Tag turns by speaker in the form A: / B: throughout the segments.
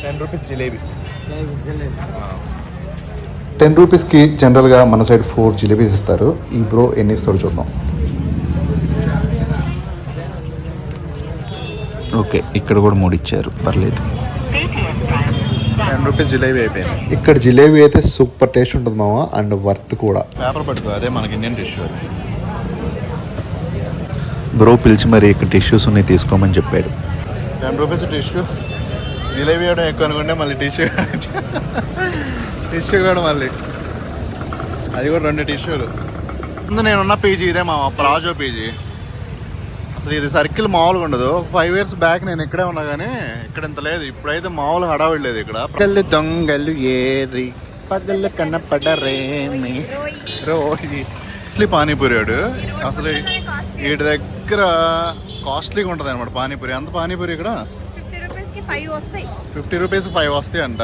A: ₹10 జిలేబీ.
B: 10 రూపీస్కి జనరల్గా మన సైడ్ 4 జిలేబీస్ ఇస్తారు. ఈ బ్రో ఎన్ని ఇస్తాడు చూద్దాం. ఓకే, ఇక్కడ కూడా 3 ఇచ్చారు, పర్లేదు.
A: ₹10 జిలేబీ అయిపోయింది.
B: ఇక్కడ జిలేబీ అయితే సూపర్ టేస్ట్ ఉంటుంది మామ, అండ్ వర్త్ కూడా.
A: పేపర్ పట్టుకో, అదే మనకి ఇండియన్ డిష్ అది.
B: బ్రో పిలిచి మరి ఇక్కడ టిష్యూస్ ఉన్నాయి తీసుకోమని చెప్పాడు.
A: ₹10 టిష్యూ. జిలేబీ కూడా ఎక్కువ అనుకుంటే మళ్ళీ టిష్యూ కూడా మళ్ళీ అది కూడా 2 టిష్యూలు. ముందు నేనున్న పీజీ ఇదే మా ప్లాజో పీజీ. అసలు ఇది సర్కిల్ మామూలుగా ఉండదు. 5 years బ్యాక్ నేను ఇక్కడే ఉన్నా కానీ ఇక్కడ ఇంత లేదు. ఇప్పుడైతే మామూలు హడావిడి లేదు ఇక్కడ. పగళ్ళు దొంగలు ఏరి పగళ్ళు కన్నపడరేమి రోజు ఇట్లీ పానీపూరి వాడు. అసలు వీటి దగ్గర కాస్ట్లీగా ఉంటుంది అనమాట పానీపూరి. అంత పానీపూరి ఇక్కడ ₹50 5 వస్తాయి అంట.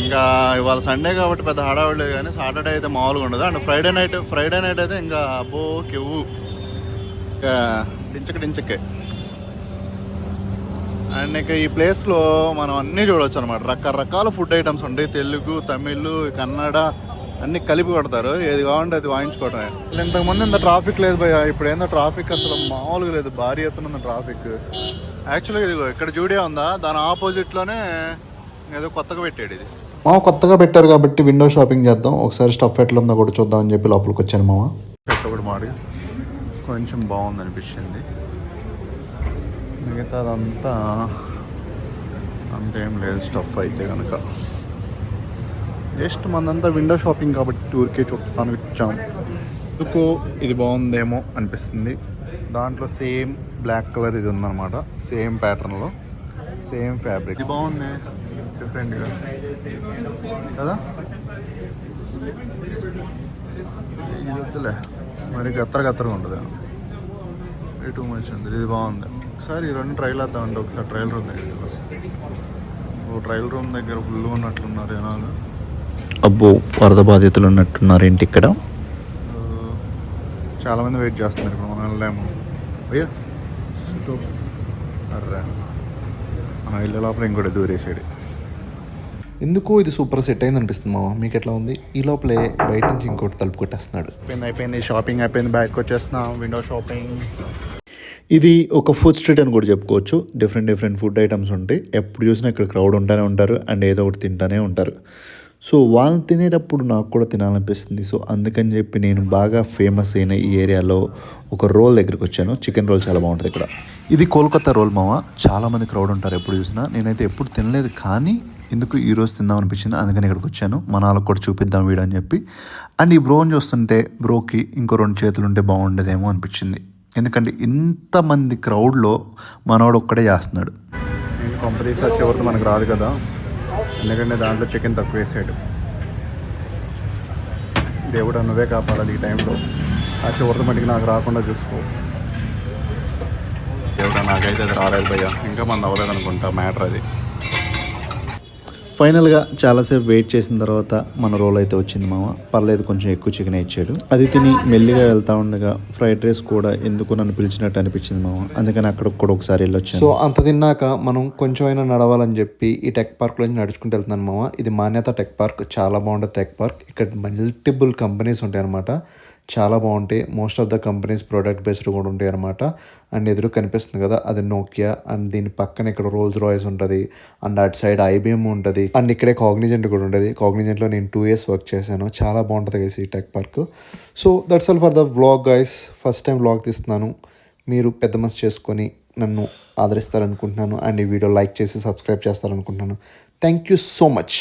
A: ఇంకా ఇవాళ సండే కాబట్టి పెద్ద హడావిడి లేదు కానీ సాటర్డే అయితే మామూలుగా ఉండదు. అండ్ ఫ్రైడే నైట్ అయితే ఇంకా అబ్బో కెవ్వు డించకే. అండ్ ఇక ఈ ప్లేస్లో మనం అన్నీ చూడవచ్చు అనమాట. రకరకాల ఫుడ్ ఐటమ్స్ ఉంటాయి. తెలుగు, తమిళ్, కన్నడ అన్నీ కలిపి కొడతారు. ఏది కావాలంటే అది వాయించుకోవటమే. ఇంతకుముందు ఇంత ట్రాఫిక్ లేదు భయ్య. ఇప్పుడు ఏందో ట్రాఫిక్ అసలు మామూలుగా లేదు. భారీ ఎత్తున ఉంది ట్రాఫిక్. యాక్చువల్గా ఇదిగో ఇక్కడ జూడియా ఉందా, దాని ఆపోజిట్లోనే ఏదో కొత్తగా పెట్టాడు. ఇది
B: కొత్తగా పెట్టారు కాబట్టి విండో షాపింగ్ చేద్దాం. ఒకసారి స్టఫ్ ఎట్లా ఉందో కూడా చూద్దాం అని చెప్పి లోపలికి వచ్చాను మామ.
A: పెట్టకూడదు మాడి కొంచెం బాగుంది అనిపించింది. మిగతాదంతా అంతేం లేదు స్టఫ్ అయితే కనుక. జస్ట్ మనంతా విండో షాపింగ్ కాబట్టి టూర్కే చూడటానికి వచ్చాం. ఎందుకు ఇది బాగుందేమో అనిపిస్తుంది. దాంట్లో సేమ్ బ్లాక్ కలర్ ఇది ఉందన్నమాట. సేమ్ ప్యాటర్న్లో సేమ్ ఫ్యాబ్రిక్. ఇది బాగుంది డిఫరెంట్గా కదా. ఇది వద్దులే మరి గత్తరగా ఉంటుంది. టూ మచ్ ఉంది. ఇది బాగుంది. ఒకసారి ఈ 2 ట్రైల్ వేద్దామంటే ఒకసారి ట్రయల్ రూమ్ దగ్గరికి వస్తుంది. ట్రయల్ రూమ్ దగ్గర ఫుల్ ఉన్నట్లున్నారు జనాలు.
B: అబ్బో, వరద బాధితులు ఉన్నట్టున్నారు ఏంటి ఇక్కడ.
A: చాలామంది వెయిట్ చేస్తున్నారు. ఇప్పుడు మనం వెళ్ళాము. అయ్యా అర్రా మనం ఇళ్ళ లోపల ఇంకోటి దూరేసాడు.
B: ఎందుకు ఇది సూపర్ సెట్ అయింది అనిపిస్తుంది మామ. మీకు ఎట్లా ఉంది? ఈ లోపలే బయట నుంచి ఇంకోటి తలుపు కొట్టేస్తున్నాడు.
A: అయిపోయింది షాపింగ్ అయిపోయింది. బ్యాగ్కి వచ్చేస్తున్నాం. Window shopping.
B: ఇది ఒక ఫుడ్ స్ట్రీట్ అని కూడా చెప్పుకోవచ్చు. డిఫరెంట్ ఫుడ్ ఐటమ్స్ ఉంటాయి. ఎప్పుడు చూసినా ఇక్కడ క్రౌడ్ ఉంటానే ఉంటారు అండ్ ఏదో ఒకటి తింటానే ఉంటారు. సో వాళ్ళు తినేటప్పుడు నాకు కూడా తినాలనిపిస్తుంది. సో అందుకని చెప్పి నేను బాగా ఫేమస్ అయిన ఈ ఏరియాలో ఒక రోల్ దగ్గరికి వచ్చాను. చికెన్ రోల్ చాలా బాగుంటుంది ఇక్కడ. ఇది కోల్కతా రోల్ మామ. చాలామంది క్రౌడ్ ఉంటారు ఎప్పుడు చూసినా. నేనైతే ఎప్పుడు తినలేదు కానీ ఎందుకు ఈరోజు తిందాం అనిపించింది. అందుకని ఇక్కడికి వచ్చాను. మన వాళ్ళకి కూడా చూపిద్దాం వీడియో అని చెప్పి. అండ్ ఈ బ్రోని చూస్తుంటే బ్రోకి ఇంకో 2 చేతులు ఉంటే బాగుండేదేమో అనిపించింది. ఎందుకంటే ఇంతమంది క్రౌడ్లో మనోడు ఒక్కడే చేస్తున్నాడు.
A: నేను కంపెనీస్ వచ్చేవరకు మనకు రాదు కదా, ఎందుకంటే దాంట్లో చికెన్ తక్కువ వేసాడు. దేవుడు నువ్వే కాపాడాలి ఈ టైంలో. ఆ చివరి మటుకు నాకు రాకుండా చూసుకో దేవుడా. నాకైతే అది రాలేదు భయ్యా. ఇంకా మన అవ్వలేదు అనుకుంటా మ్యాటర్ అది.
B: ఫైనల్గా చాలాసేపు వెయిట్ చేసిన తర్వాత మన రోల్ అయితే వచ్చింది మామ. పర్లేదు, కొంచెం ఎక్కువ చికెన్ ఇచ్చాడు. అది తిని మెల్లిగా వెళ్తా ఉండగా ఫ్రైడ్ రైస్ కూడా ఎందుకు నన్ను పిలిచినట్టు అనిపించింది మామ. అందుకని అక్కడ కూడా ఒకసారి వెళ్ళొచ్చాను. సో అంత తిన్నాక మనం కొంచెం అయినా నడవాలని చెప్పి ఈ టెక్ పార్క్ నుంచి నడుచుకుంటూ వెళ్తున్నాను మామ. ఇది మాన్యత టెక్ పార్క్. చాలా బాగుంటుంది టెక్ పార్క్. ఇక్కడ మల్టిపుల్ కంపెనీస్ ఉంటాయి అనమాట. చాలా బాగుంటాయి. Most of the companies product based కూడా ఉంటాయి అనమాట. అండ్ ఎదురు కనిపిస్తుంది కదా, అది నోకియా. అండ్ దీని పక్కన ఇక్కడ రోల్స్ రాయ్స్ ఉంటుంది. అండ్ అటు సైడ్ ఐబిఎం ఉంటుంది. అండ్ ఇక్కడే కాగ్నిజెంట్ కూడా ఉంటుంది. కాగ్నిజెంట్లో నేను 2 years వర్క్ చేశాను. చాలా బాగుంటుంది గైస్ ఈ tech park. So that's all for the vlog guys. First time vlog తీస్తున్నాను. మీరు పెద్ద మనసు చేసుకొని నన్ను ఆదరిస్తారనుకుంటున్నాను. అండ్ ఈ వీడియో లైక్ చేసి సబ్స్క్రైబ్ చేస్తారనుకుంటున్నాను. Thank you so much.